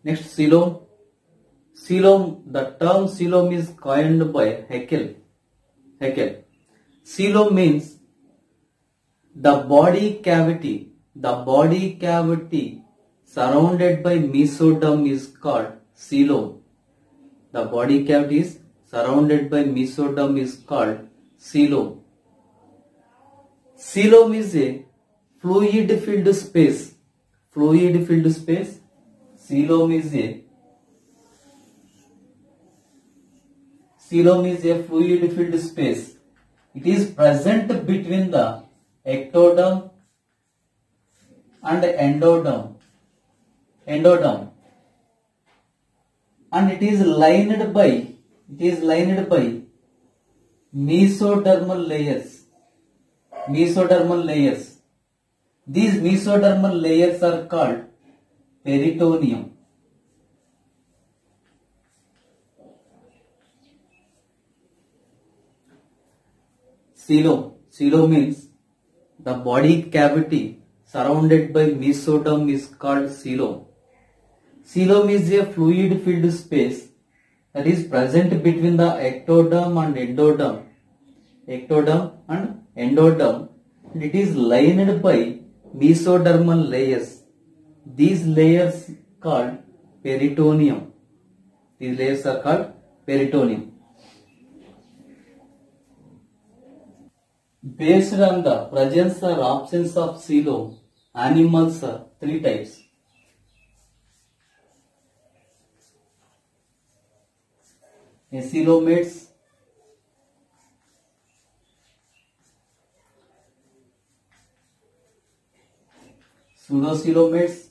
Next, coelom. Coelom, the term coelom is coined by Haeckel. Coelom means the body cavity surrounded by mesoderm is called coelom. The body cavity is surrounded by mesoderm is called coelom. Coelom is a fluid-filled space. Fluid-filled space. Coelom is a fluid-filled space. It is present between the ectoderm and endoderm. And it is lined by mesodermal layers. These mesodermal layers are called peritoneum. Coelom means the body cavity surrounded by mesoderm is called coelom. Coelom is a fluid-filled space that is present between the ectoderm and endoderm. And it is lined by mesodermal layers. These layers called peritoneum. Based on the presence or absence of coelom, animals are three types. Acoelomates, pseudocoelomates,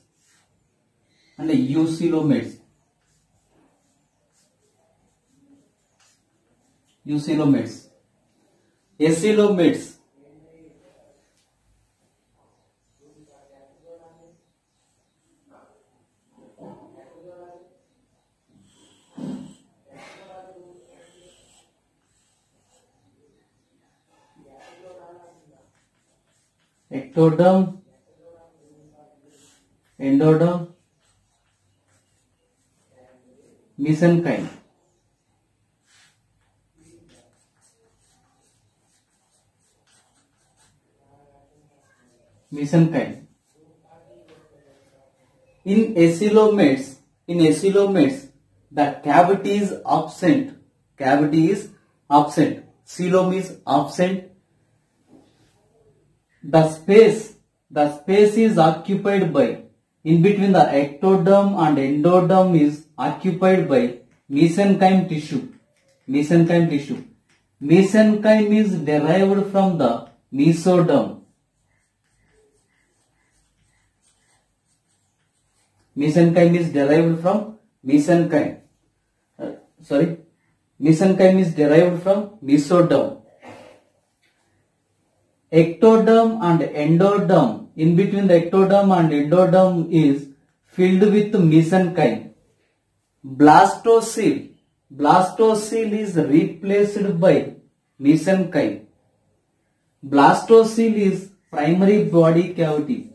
and eucoelomates. Acoelomates. Ectoderm, endoderm, mesenchyme. In acoelomates, the cavity is absent. Coelom is absent. The space is occupied by, in between the ectoderm and endoderm is occupied by mesenchyme tissue. Mesenchyme is derived from the mesoderm. Mesenchyme is derived from mesoderm. Ectoderm and endoderm, in between the ectoderm and endoderm is filled with mesenchyme. Blastocele is replaced by mesenchyme. Blastocele is primary body cavity.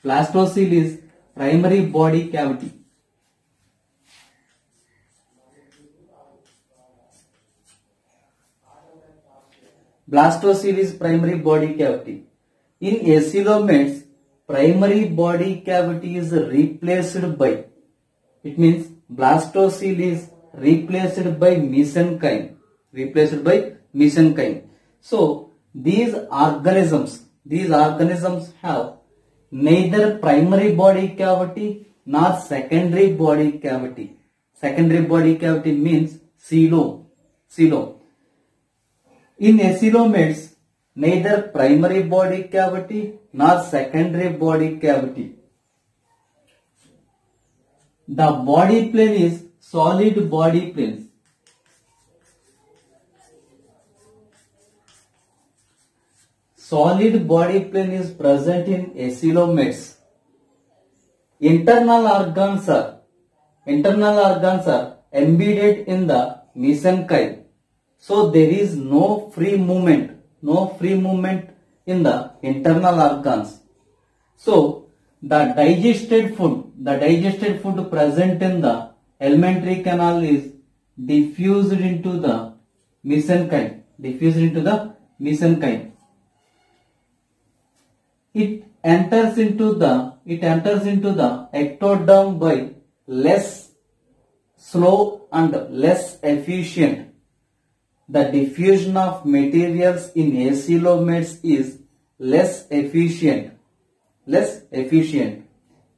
Blastocele is primary body cavity. Blastocele is primary body cavity. In acoelomates, primary body cavity is replaced by, it means blastocele is replaced by mesenchyme. So these organisms have neither primary body cavity nor secondary body cavity. Secondary body cavity means coelom. In acoelomates, neither primary body cavity nor secondary body cavity. The body plane is solid body plane. Solid body plane is present in acoelomates. Internal organs are embedded in the mesenchyme. So there is no free movement in the internal organs. So the digested food present in the alimentary canal is diffused into the mesenchyme. It enters into the ectoderm by less slow and less efficient. The diffusion of materials in acoelomates is less efficient. It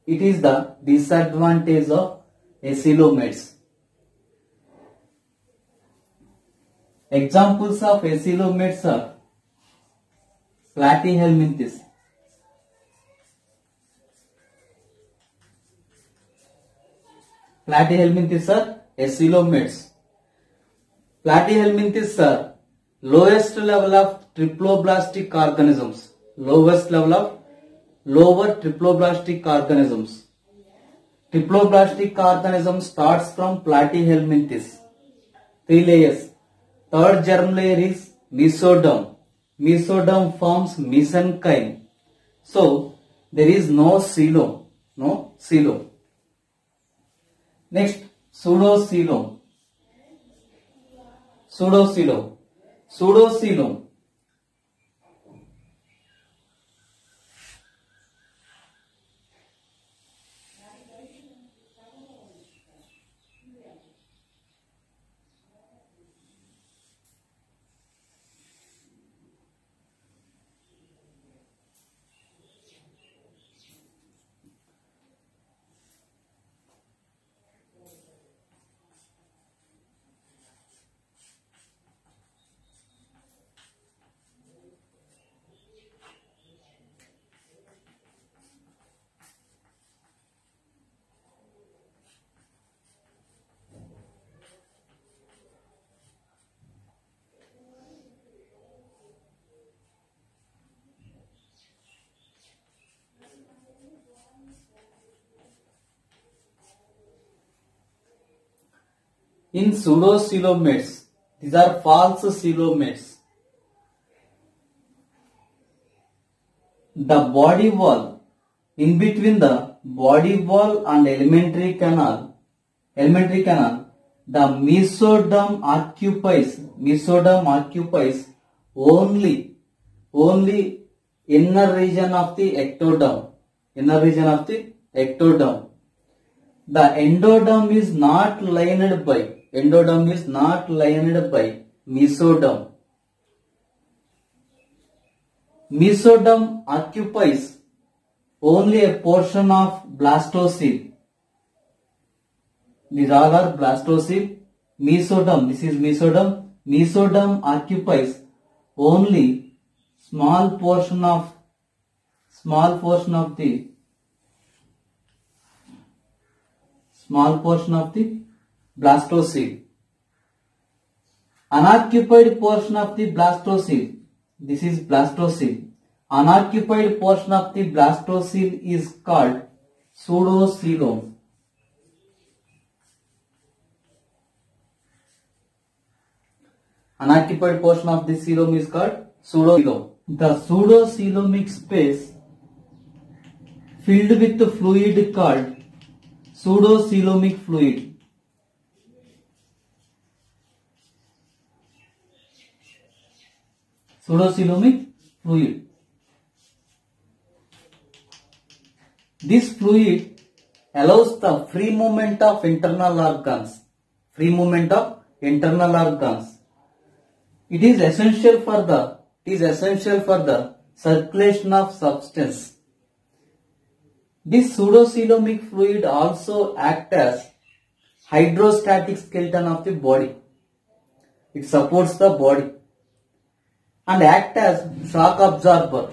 is the disadvantage of acoelomates. Examples of acoelomates are Platyhelminthes. Platyhelminthes are acoelomates. Platyhelminthes are lowest level of triploblastic organisms. Lower triploblastic organisms. Triploblastic organism starts from Platyhelminthes. 3 layers. Third germ layer is mesoderm. Mesoderm forms mesenchyme. So there is no coelom. Next, pseudocoelom. In pseudocoelomates, these are false coelomates. The body wall, in between the body wall and alimentary canal, the mesoderm occupies only inner region of the ectoderm. The endoderm is not lined by mesoderm. Mesoderm occupies only a portion of blastocoele. These all are blastocoele. Mesoderm, this is mesoderm. Mesoderm occupies only small portion of the blastocoele. Unoccupied portion of the blastocoele, this is blastocoele. Unoccupied portion of the blastocoele is called pseudocoelom. Unoccupied portion of the coelom is called pseudocoelom. The pseudocoelomic space filled with fluid called pseudocoelomic fluid. This fluid allows the free movement of internal organs. It is essential for the circulation of substance. This pseudocoelomic fluid also acts as hydrostatic skeleton of the body. It supports the body and act as shock absorber.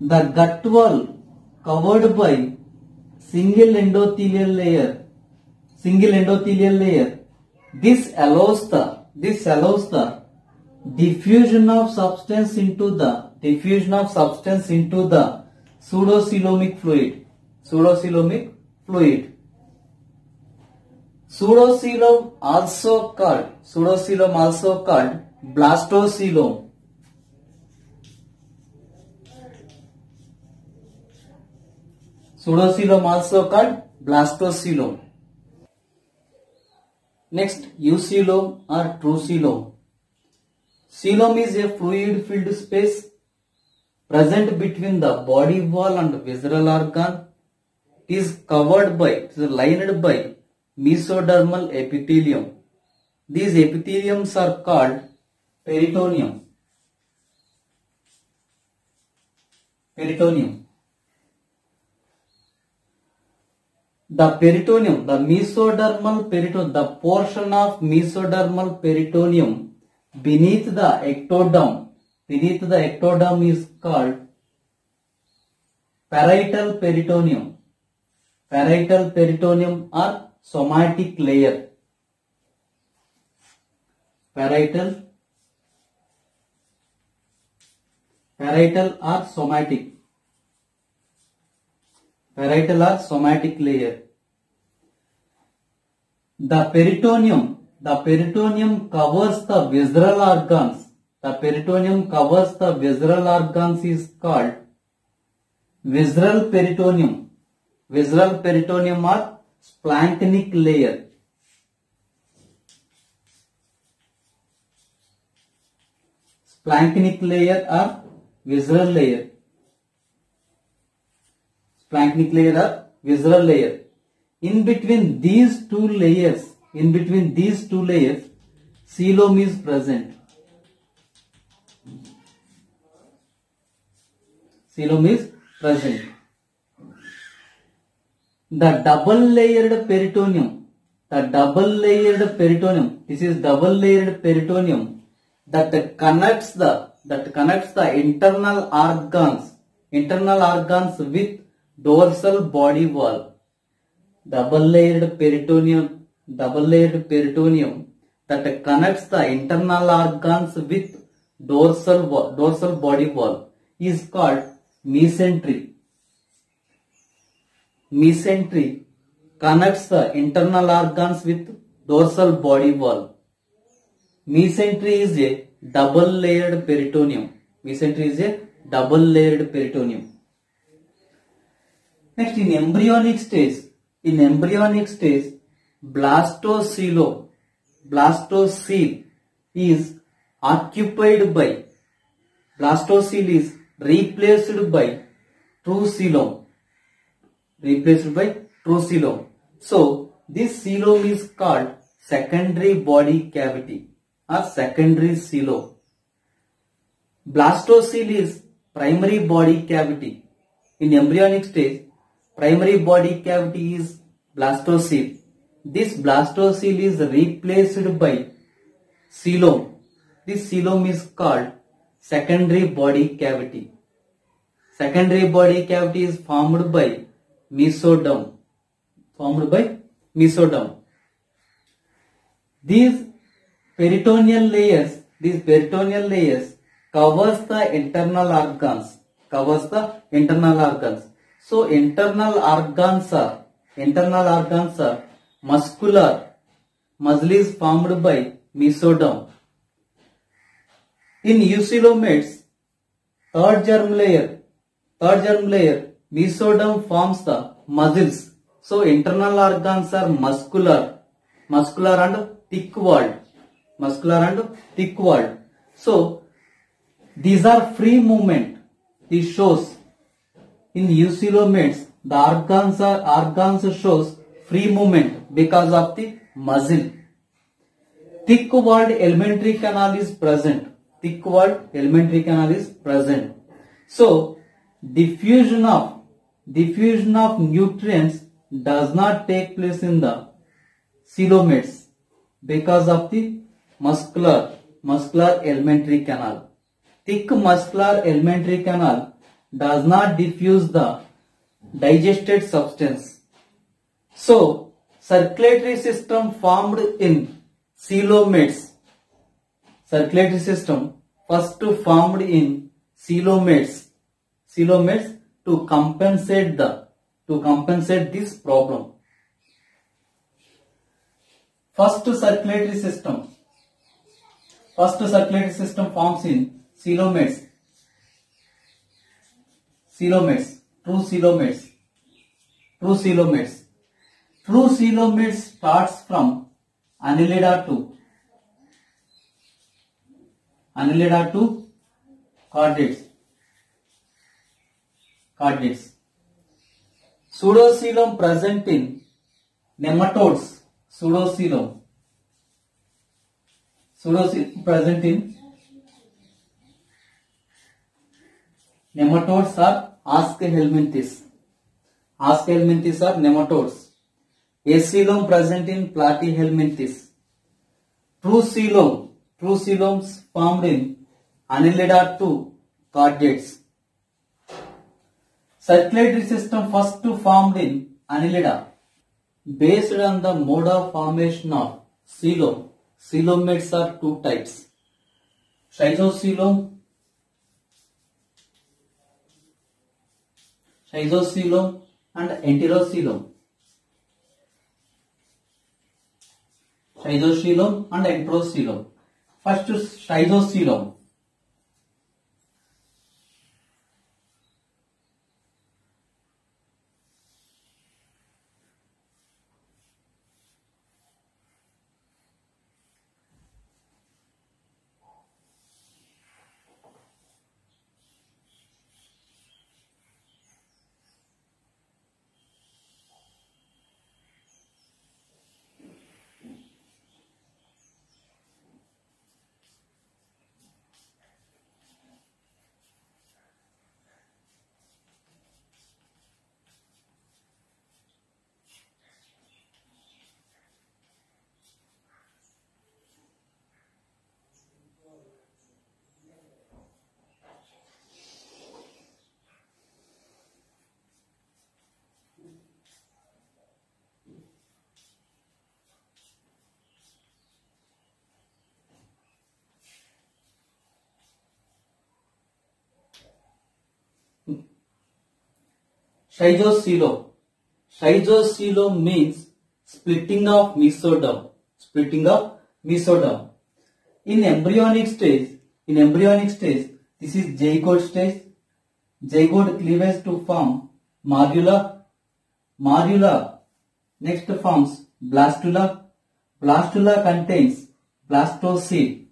The gut wall covered by single endothelial layer. This allows the diffusion of substance into the pseudocoelomic fluid. Pseudocoelom also called blastocoelom. Pseudocoelom also called blastocoelom. Next, eucoelom or trucoelom. Coelom is a fluid-filled space present between the body wall and visceral organ. It is lined by mesodermal epithelium. These epitheliums are called peritoneum. The peritoneum, the mesodermal peritoneum, the portion of mesodermal peritoneum beneath the ectoderm is called parietal peritoneum. Parietal peritoneum or somatic layer. Parietal or somatic. Parietal or somatic layer. The peritoneum covers the visceral organs. The peritoneum covers the visceral organs is called visceral peritoneum. Visceral peritoneum or splanchnic layer. Splanchnic layer or visceral layer. Splanchnic layer or visceral layer. In between these two layers, coelom is present. Coelom is present. The double layered peritoneum. This is double layered peritoneum that connects the internal organs with dorsal body wall. Double layered peritoneum that connects the internal organs with dorsal body wall is called mesentery. Mesentery connects the internal organs with dorsal body wall. Mesentery is a double layered peritoneum. Next, in embryonic stage, blastocele is occupied by, blastocele is replaced by trucoelom. So this coelom is called secondary body cavity or secondary coelom. Blastocele is primary body cavity. In embryonic stage, primary body cavity is blastocele. This blastocele is replaced by coelom. This coelom is called secondary body cavity. Secondary body cavity is formed by mesoderm. These peritoneal layers covers the internal organs. So internal organs are muscular. Muscle is formed by mesoderm. In eucoelomates, third germ layer, mesoderm forms the muscles. So internal organs are muscular and thick walled. So these are free movement. This shows in eucoelomates the organs shows free movement because of the muscle. Thick walled alimentary canal is present. So diffusion of nutrients does not take place in the coelomates because of the muscular alimentary canal. Thick muscular alimentary canal does not diffuse the digested substance. So circulatory system formed in coelomates. Circulatory system first formed in coelomates to compensate this problem. First circulatory system forms in coelomates, true coelomates. True coelomates. True coelomates starts from Annelida to chordates. Pseudocoelom present in nematodes. Pseudocoelom present in nematodes are Aschelminthes. Aschelminthes are nematodes. Acoelom present in Platyhelminthes. True coeloms formed in Annelida to chordates. Circulatory system first formed in Annelida. Based on the mode of formation of coelom, coelomates are two types: schizocoelom and enterocoelom. Schizocoelom and enterocoelom. First, schizocoelom. Schizocoelom. Schizocoelom means splitting of mesoderm. In embryonic stage, this is zygote stage. Zygote cleavage to form morula. Next forms blastula. Blastula contains blastocoele.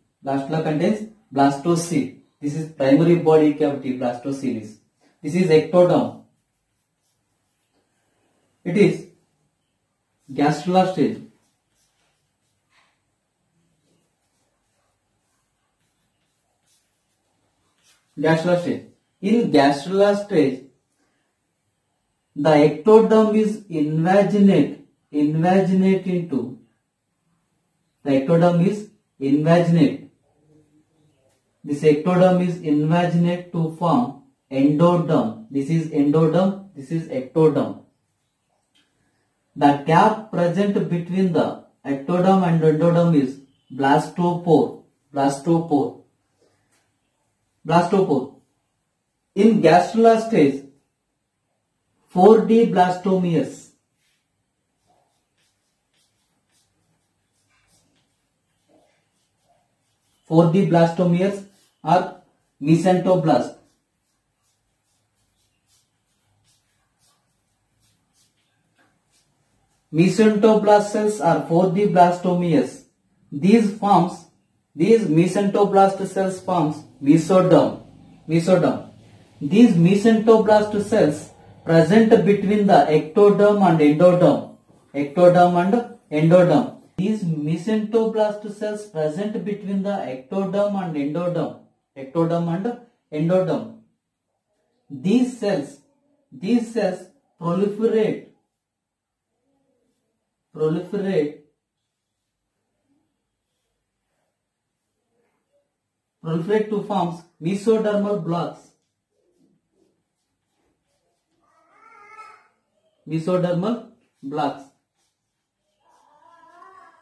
This is primary body cavity, blastocoele. This is ectoderm. It is gastrula stage. In gastrula stage, the ectoderm is invaginate into. The ectoderm is invaginate. This ectoderm is invaginate to form endoderm. This is endoderm. This is ectoderm. The gap present between the ectoderm and endoderm is blastopore. In gastrula stage, 4D blastomeres. Are mesentoblast. Mesentoblast cells are 4D blastomeres. These mesentoblast cells forms mesoderm. These mesentoblast cells present between the ectoderm and endoderm. These mesentoblast cells present between the ectoderm and endoderm. These cells proliferate to form mesodermal blocks.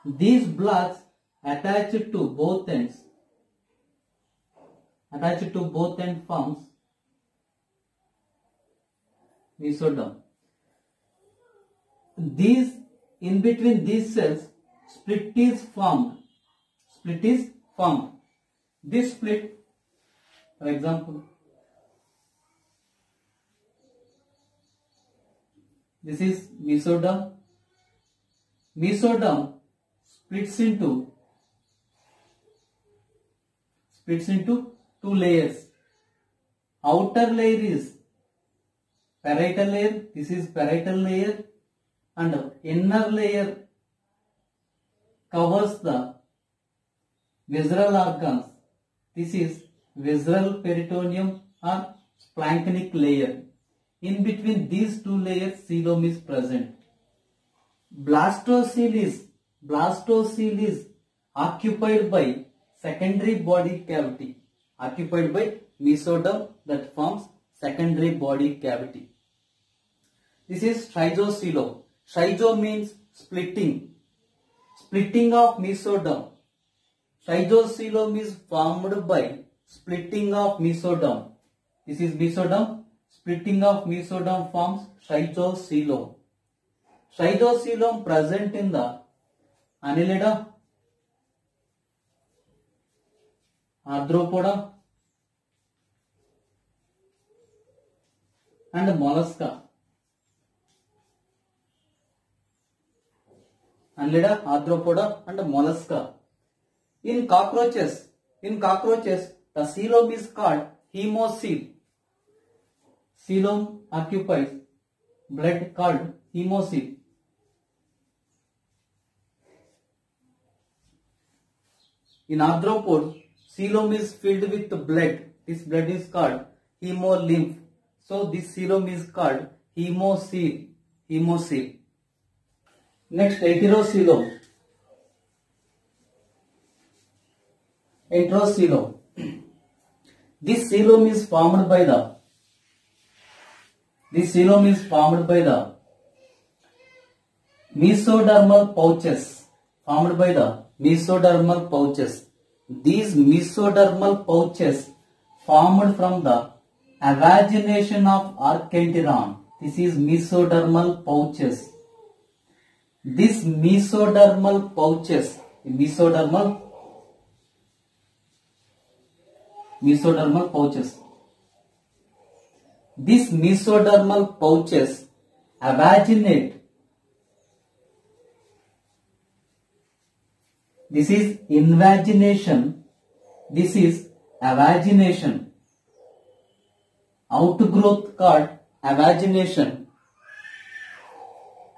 These blocks attached to both ends forms mesoderm. In between these cells, split is formed. This split, for example, This is mesoderm. Mesoderm splits into two layers. Outer layer is parietal layer. This is parietal layer, and inner layer covers the visceral organs. This is visceral peritoneum or splanchnic layer. In between these two layers, coelom is present. Blastocele is occupied by secondary body cavity, occupied by mesoderm that forms secondary body cavity. This is trigocoelom. Trigo means splitting of mesoderm. Trigocoelom is formed by splitting of mesoderm. This is mesoderm. Splitting of mesoderm forms trigocoelom. Trigocoelom present in the Annelida, Arthropoda and mollusca. Annelida, Arthropoda and mollusca. In cockroaches, the coelom is called hemocoel. Coelom occupies blood called hemocoel. In arthropods, coelom is filled with blood. This blood is called hemolymph. So this coelom is called hemocoel. Next, enterocoelom. Enterocoelom. This coelom is formed by the mesodermal pouches. These mesodermal pouches formed from the avagination of archenteron. This is mesodermal pouches. This mesodermal pouches, mesodermal pouches. These mesodermal pouches avaginate. This is invagination. This is avagination. Outgrowth called avagination.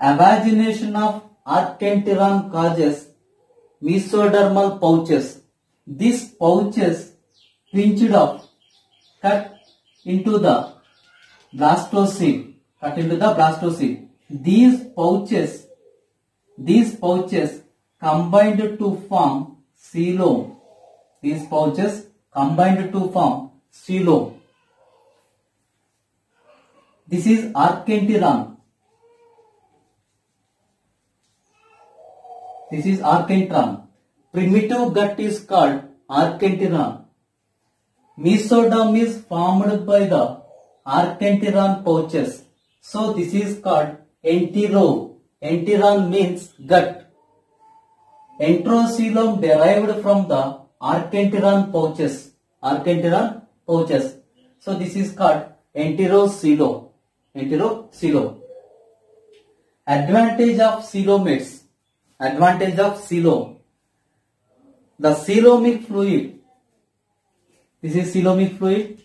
Avagination of archenteron causes mesodermal pouches. These pouches pinched up, cut into the blastocele. These pouches combined to form coelom. This is archenteron. Primitive gut is called archenteron. Mesoderm is formed by the archenteron pouches. So this is called entero. Enteron means gut. Enterocoelom derived from the archenteron pouches. So this is called enterocoelom. Advantage of coelomates. The coelomic fluid. This is coelomic fluid.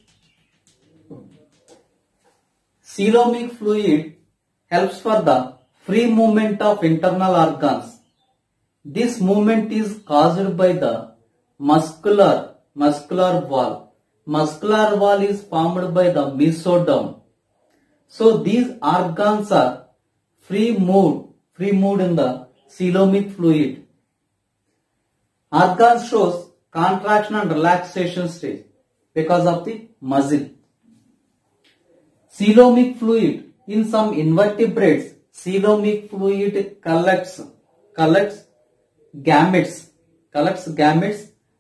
Coelomic fluid helps for the free movement of internal organs. This movement is caused by the muscular wall. Muscular wall is formed by the mesoderm. So these organs are free moved in the coelomic fluid. Organ shows contraction and relaxation stage because of the muscle. Coelomic fluid. In some invertebrates, coelomic fluid collects gametes,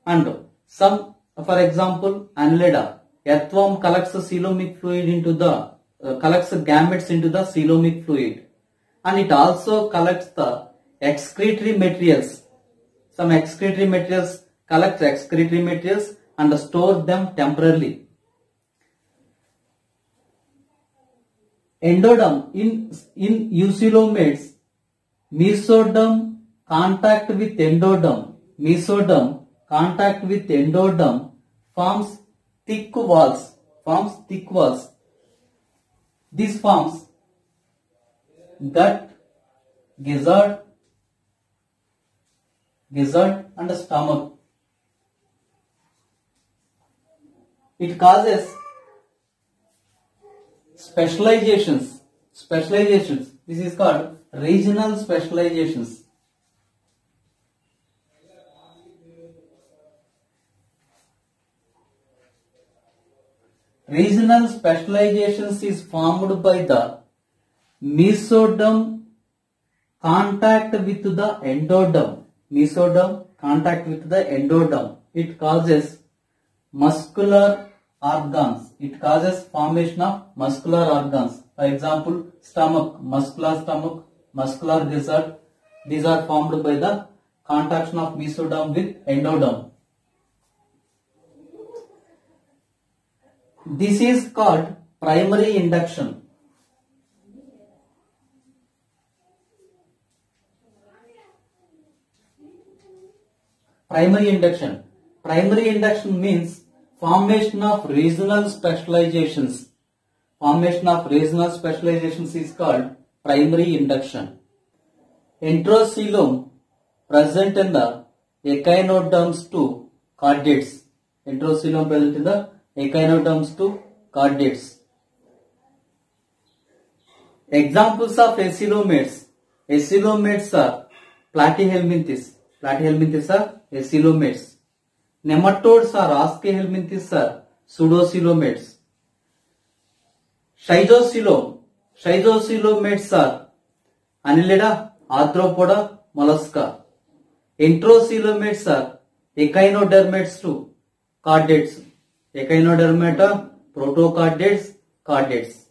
and some, for example, Annelida, earthworm collects coelomic fluid into the collects gametes into the coelomic fluid, and it also collects the excretory materials. Some excretory materials collects excretory materials and store them temporarily. Endoderm in eucoelomates, mesoderm contact with endoderm. Mesoderm contact with endoderm forms thick walls. This forms gut, gizzard and stomach. It causes specializations. This is called regional specializations. Regional specializations is formed by the mesoderm contact with the endoderm. Mesoderm contact with the endoderm. It causes muscular organs. It causes formation of muscular organs. For example, stomach, muscular gizzard. These are formed by the contaction of mesoderm with endoderm. This is called primary induction. Primary induction means formation of regional specializations. Formation of regional specializations is called primary induction. Enterocoelom present in the echinoderms to chordates. Enterocoelom present in the echinoderms to chordates. Examples of acoelomates. Acoelomates are platyhelminthes. Platyhelminthes are acoelomates. Nematodes are ascahelminthes are pseudocoelomates. Schizocoelomates are Annelida, Arthropoda, mollusca. Enterocoelomates are echinodermates to chordates. Echinodermata, protochordates, chordates.